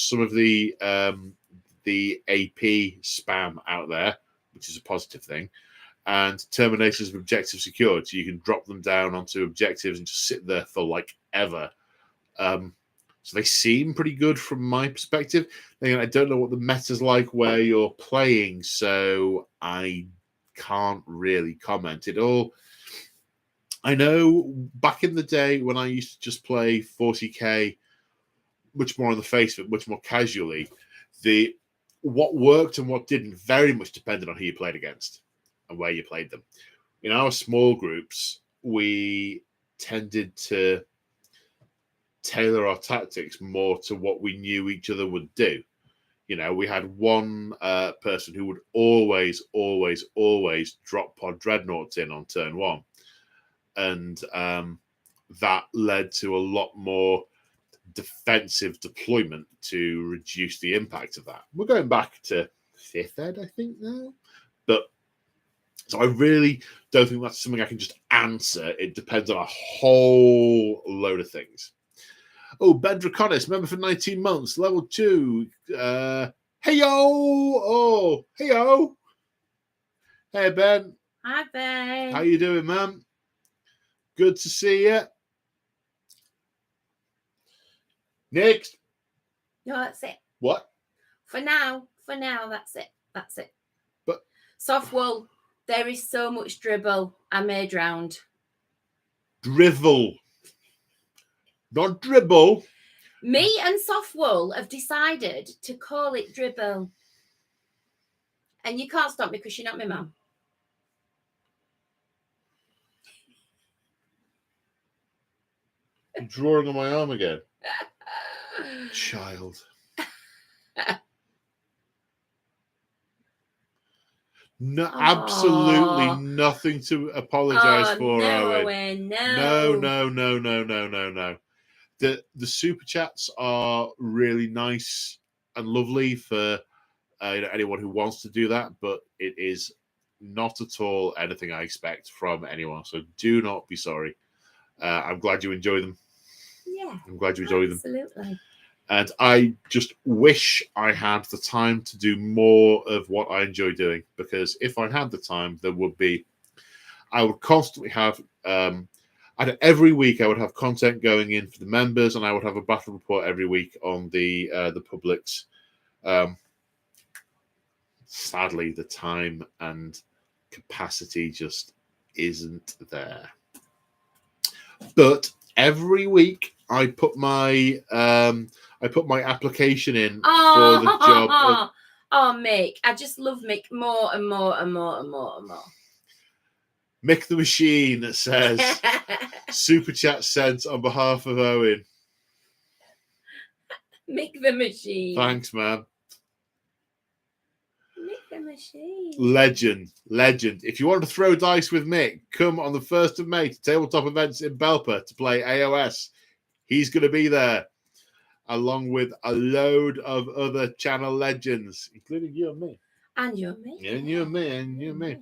some of the AP spam out there, which is a positive thing. And terminations of objectives secured, so you can drop them down onto objectives and just sit there for like ever. So they seem pretty good from my perspective. I don't know what the meta's like where you're playing, so I can't really comment at all. I know back in the day when I used to just play 40k, much more on the face of it, much more casually, what worked and what didn't very much depended on who you played against and where you played them. In our small groups, we tended to tailor our tactics more to what we knew each other would do. You know, we had one person who would always drop pod dreadnoughts in on turn one. And that led to a lot more defensive deployment to reduce the impact of that. We're going back to 5th ed, I think, now. But so I really don't think that's something I can just answer. It depends on a whole load of things. Oh, Ben Draconis, member for 19 months, level 2. Hey yo! Oh, hey yo! Hey, Ben. Hi, Ben. How you doing, man? Good to see you. Next. No, that's it. What? For now, that's it. That's it. But soft wool, there is so much dribble. I may drown. drivel. Not dribble. Me and soft wool have decided to call it dribble. And you can't stop me because you're not my mum. I'm drawing on my arm again. Child. No, absolutely nothing to apologise for, no, Owen. Owen, No. The super chats are really nice and lovely for anyone who wants to do that, but it is not at all anything I expect from anyone. So do not be sorry. I'm glad you enjoy them. Yeah, I'm glad you enjoy them. Absolutely. And I just wish I had the time to do more of what I enjoy doing, because if I had the time, I would constantly have, every week I would have content going in for the members, and I would have a battle report every week on the publics. Sadly, the time and capacity just isn't there. But every week I put my application in for the job. Oh, Mick. I just love Mick more and more. Mick the Machine says, super chat sent on behalf of Owen. Mick the Machine. Thanks, man. Mick the Machine. Legend. If you want to throw dice with Mick, come on the 1st of May to Tabletop Events in Belper to play AOS. He's going to be there, along with a load of other channel legends, including you and me. And you and me. And you and me. And you and me.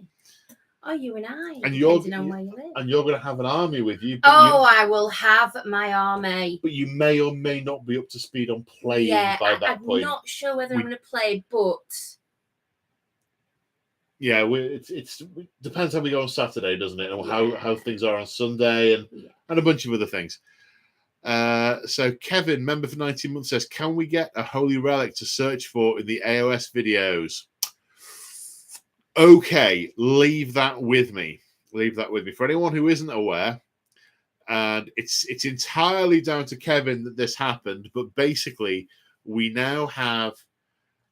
Oh, you and I. And depending on where you live. And you're going to have an army with you. I will have my army. But you may or may not be up to speed on playing by that point. I'm not sure whether I'm going to play, but... Yeah, it depends how we go on Saturday, doesn't it? And how things are on Sunday and a bunch of other things. So Kevin, member for 19 months, says, can we get a holy relic to search for in the AOS videos? Okay, leave that with me. For anyone who isn't aware, and it's entirely down to Kevin that this happened, but basically I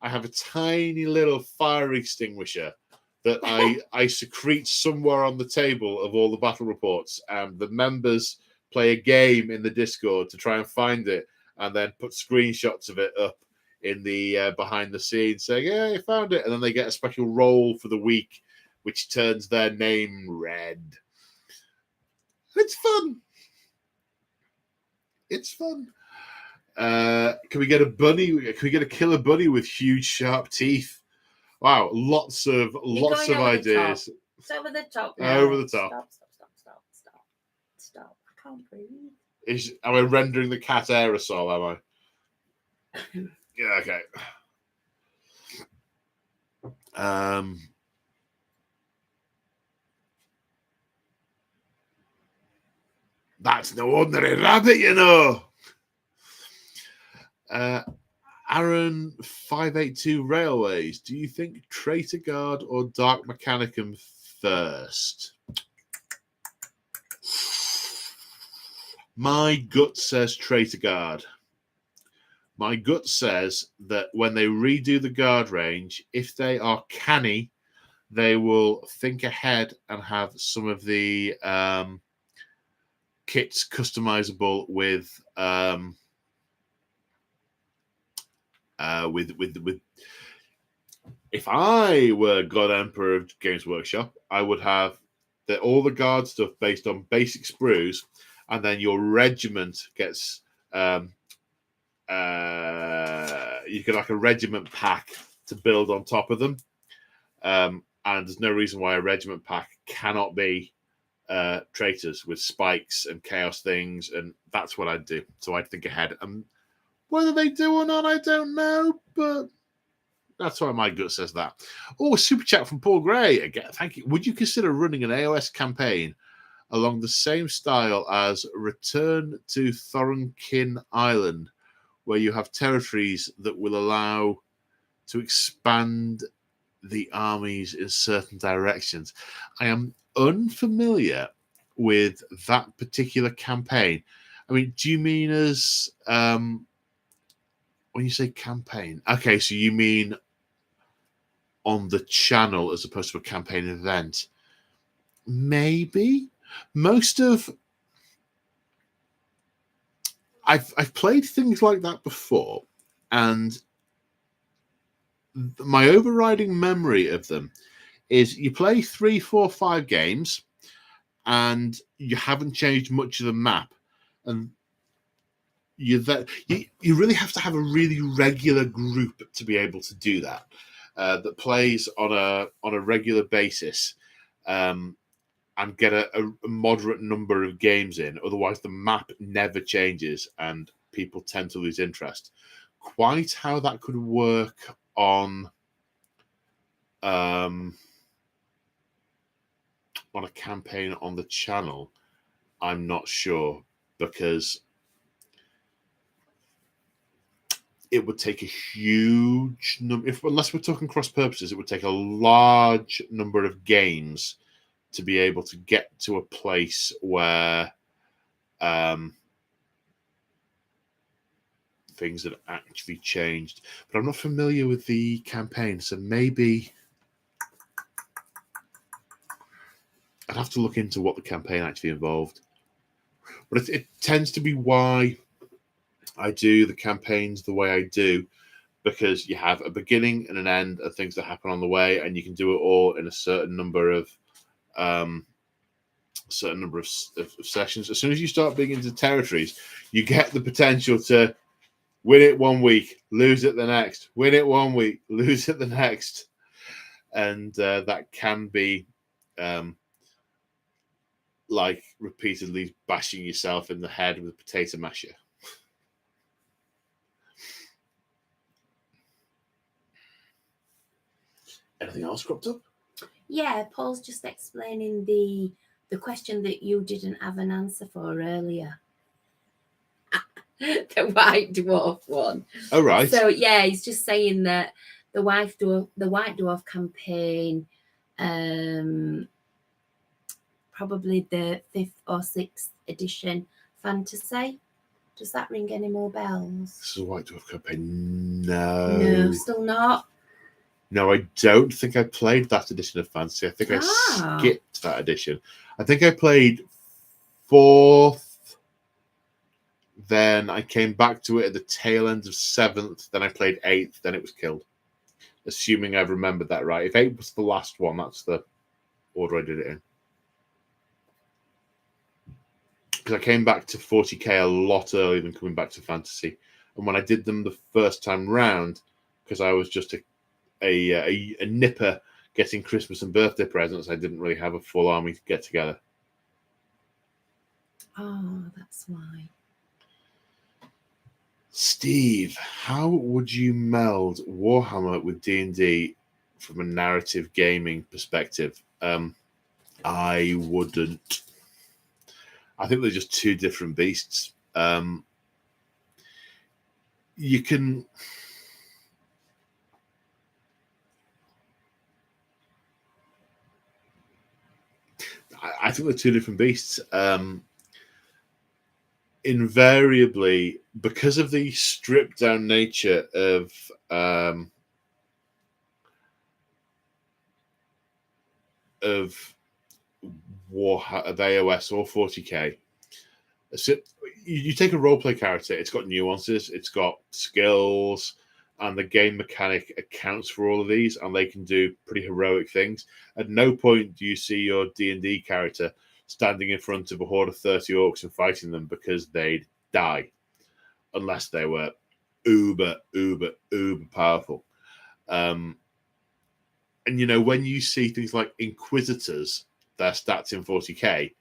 have a tiny little fire extinguisher that I secrete somewhere on the table of all the battle reports, and the members play a game in the Discord to try and find it, and then put screenshots of it up in the behind the scenes saying, yeah, you found it. And then they get a special roll for the week, which turns their name red. It's fun. Can we get a bunny? Can we get a killer bunny with huge sharp teeth? Wow, lots of ideas. It's over the top now. Over the top. Stop. I can't breathe. Am I rendering the cat aerosol, am I? Yeah, okay. That's no ordinary rabbit, you know. Aaron 582 Railways. Do you think Traitor Guard or Dark Mechanicum first? My gut says Traitor Guard. My gut says that when they redo the guard range, if they are canny, they will think ahead and have some of the kits customizable with if I were God Emperor of Games Workshop, I would have all the guard stuff based on basic sprues, and then your regiment gets you get like a regiment pack to build on top of them. And there's no reason why a regiment pack cannot be traitors with spikes and chaos things, and that's what I'd do. So I'd think ahead. Whether they do or not, I don't know, but That's why my gut says that. Oh, a super chat from Paul Gray. Again, thank you. Would you consider running an AOS campaign along the same style as Return to Thorinkin Island, where you have territories that will allow to expand the armies in certain directions? I am unfamiliar with that particular campaign. I mean, do you mean as when you say campaign? Okay, so you mean on the channel as opposed to a campaign event? Maybe. Most of I've played things like that before, and my overriding memory of them is you play 3, 4, 5 games, and you haven't changed much of the map, and you really have to have a really regular group to be able to do that. That plays on a regular basis, and get a moderate number of games in. Otherwise, the map never changes, and people tend to lose interest. Quite how that could work on a campaign on the channel, I'm not sure, because it would take a huge number. Unless we're talking cross purposes, it would take a large number of games to be able to get to a place where things had actually changed. But I'm not familiar with the campaign, so maybe I'd have to look into what the campaign actually involved. But it tends to be why I do the campaigns the way I do, because you have a beginning and an end and things that happen on the way, and you can do it all in a certain number of sessions. As soon as you start being into territories, you get the potential to win it one week, lose it the next, win it one week, lose it the next, and that can be like repeatedly bashing yourself in the head with a potato masher. Anything else cropped up? Yeah, Paul's just explaining the question that you didn't have an answer for earlier. The white dwarf one. Oh, right. So yeah, he's just saying that the white dwarf campaign, probably the 5th or 6th edition fantasy. Does that ring any more bells? This is a white dwarf campaign. No. No, still not. No, I don't think I played that edition of Fantasy. I think I skipped that edition. I think I played 4th, then I came back to it at the tail end of 7th, then I played 8th, then it was killed. Assuming I've remembered that right. If 8 was the last one, that's the order I did it in. Because I came back to 40k a lot earlier than coming back to Fantasy. And when I did them the first time round, because I was just a nipper getting Christmas and birthday presents, I didn't really have a full army to get together. Oh, that's why. Steve, how would you meld Warhammer with D&D from a narrative gaming perspective? I wouldn't. I think they're just two different beasts. You can... I think they're two different beasts. Invariably, because of the stripped down nature of AOS or 40k, so you take a roleplay character, it's got nuances, it's got skills, and the game mechanic accounts for all of these, and they can do pretty heroic things. At no point do you see your D&D character standing in front of a horde of 30 orcs and fighting them, because they'd die unless they were uber powerful. And when you see things like Inquisitors, their stats in 40k,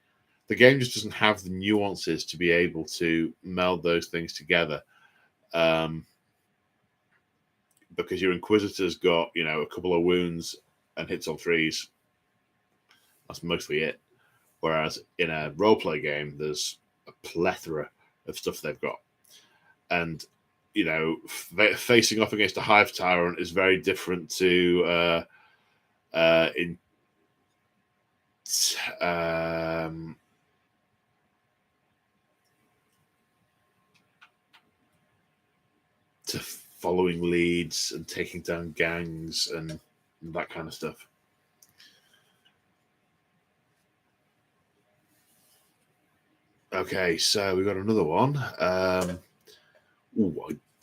the game just doesn't have the nuances to be able to meld those things together. because your Inquisitor's got, a couple of wounds and hits on 3s. That's mostly it. Whereas in a roleplay game, there's a plethora of stuff they've got. And, facing off against a Hive Tyrant is very different to to following leads and taking down gangs and that kind of stuff. Okay, so we got another one. I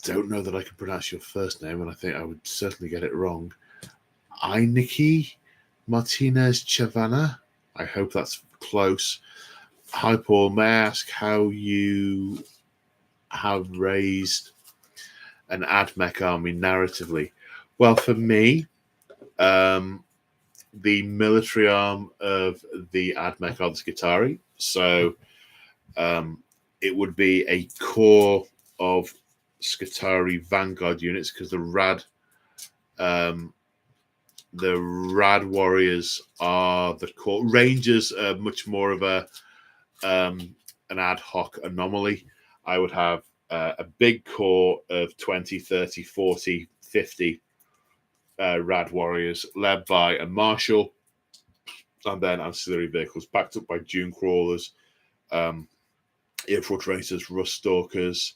don't know that I can pronounce your first name, and I think I would certainly get it wrong. Iniki Martinez Chavana. I hope that's close. Hi, Paul. May I ask how you have raised an AdMech army narratively? Well, for me, the military arm of the AdMech are the Skitarii. So it would be a core of Skitarii Vanguard units, because the Rad warriors are the core. Rangers are much more of an ad hoc anomaly. I would have a big core of 20, 30, 40, 50 Rad warriors led by a marshal, and then ancillary vehicles backed up by Dune crawlers, infiltrators, rust stalkers,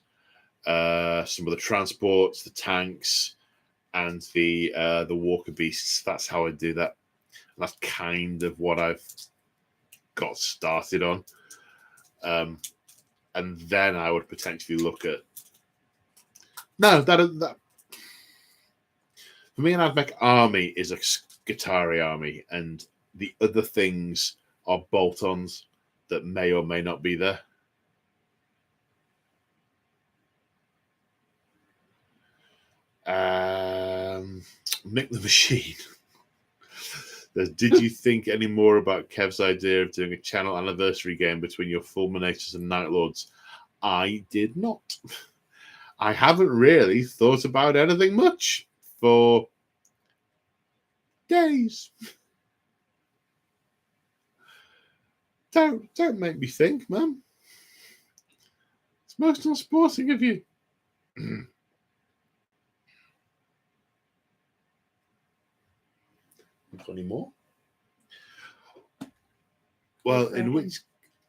some of the transports, the tanks, and the walker beasts. That's how I do that. And that's kind of what I've got started on. And then I would potentially look at that. For me, an AdMech army is a Skitarii army, and the other things are bolt-ons that may or may not be there. Mick the Machine. Did you think any more about Kev's idea of doing a channel anniversary game between your Fulminators and Night Lords? I did not. I haven't really thought about anything much for days. Don't make me think, man. It's most unsporting of you. Any more? Well, in which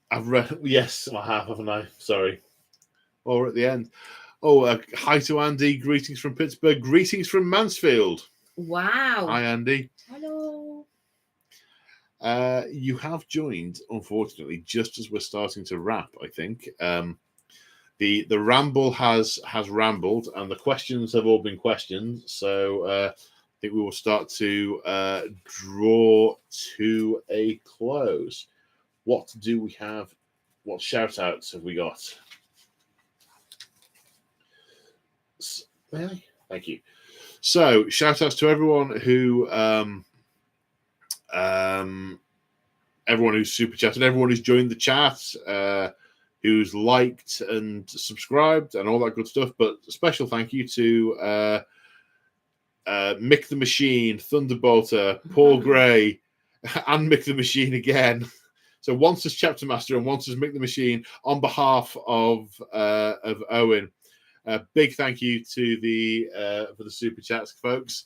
I've read, yes, I have, haven't I? Sorry. Or at the end. Oh, hi to Andy. Greetings from Pittsburgh. Greetings from Mansfield. Wow. Hi, Andy. Hello. You have joined, unfortunately, just as we're starting to wrap, I think. The ramble has rambled, and the questions have all been questioned. So I think we will start to draw to a close. What do we have? What shout-outs have we got? Thank you. So, shout-outs to everyone who everyone who's super chatted, everyone who's joined the chat, who's liked and subscribed and all that good stuff. But a special thank you to Mick the Machine, Thunderbolter, Paul Gray, and Mick the Machine again. So once as Chapter Master and once as Mick the Machine on behalf of Owen. Big thank you to for the super chats, folks.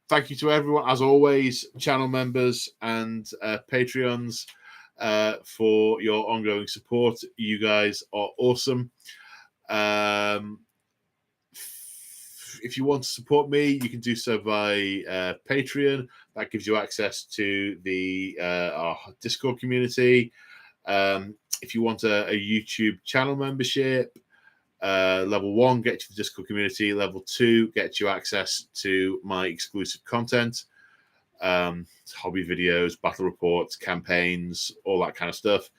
Thank you to everyone, as always, channel members and Patreons, for your ongoing support. You guys are awesome. If you want to support me, you can do so by Patreon. That gives you access to the our Discord community. If you want a YouTube channel membership, level 1 gets you the Discord community. Level 2 gets you access to my exclusive content, hobby videos, battle reports, campaigns, all that kind of stuff.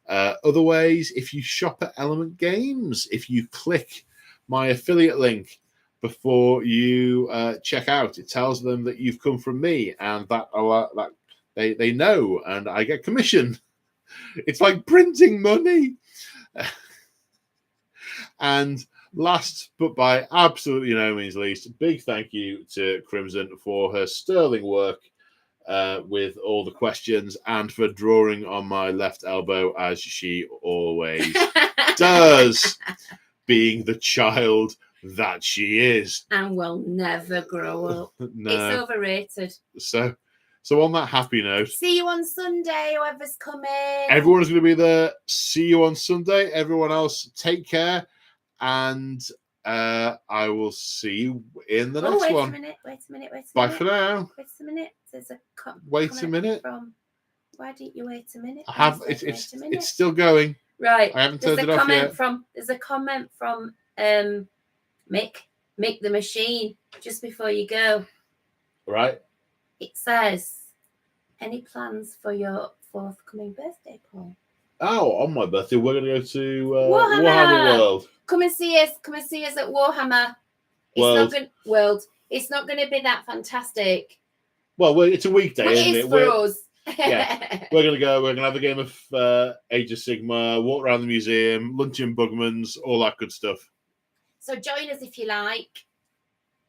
Other ways, if you shop at Element Games, if you click my affiliate link before you check out, it tells them that you've come from me, and that they know, and I get commission. It's like printing money. And Last, but by absolutely no means least, big thank you to Crimson for her sterling work with all the questions and for drawing on my left elbow as she always does, being the child that she is. And will never grow up. No. It's overrated. So on that happy note, see you on Sunday, whoever's coming. Everyone's going to be there. See you on Sunday. Everyone else, take care. And I will see you in the next one. Wait a minute. Bye for now. Wait a minute. There's a wait a minute. Why didn't you wait a minute? I have. It's still going. Right. I haven't turned it off yet. There's a comment from Mick the Machine just before you go. Right. It says, any plans for your forthcoming birthday, Paul? Oh, on my birthday, we're going to go to Warhammer World. Come and see us. Come and see us at Warhammer. It's not going to be that fantastic. Well, it's a weekday, but isn't it? For us. Yeah, we're going to go. We're going to have a game of Age of Sigmar, walk around the museum, lunch in Bugman's, all that good stuff. So join us if you like.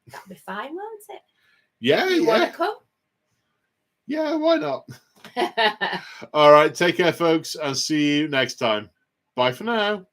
That'll be fine, won't it? Yeah, you want to come? Yeah, why not? All right, take care, folks, and see you next time. Bye for now.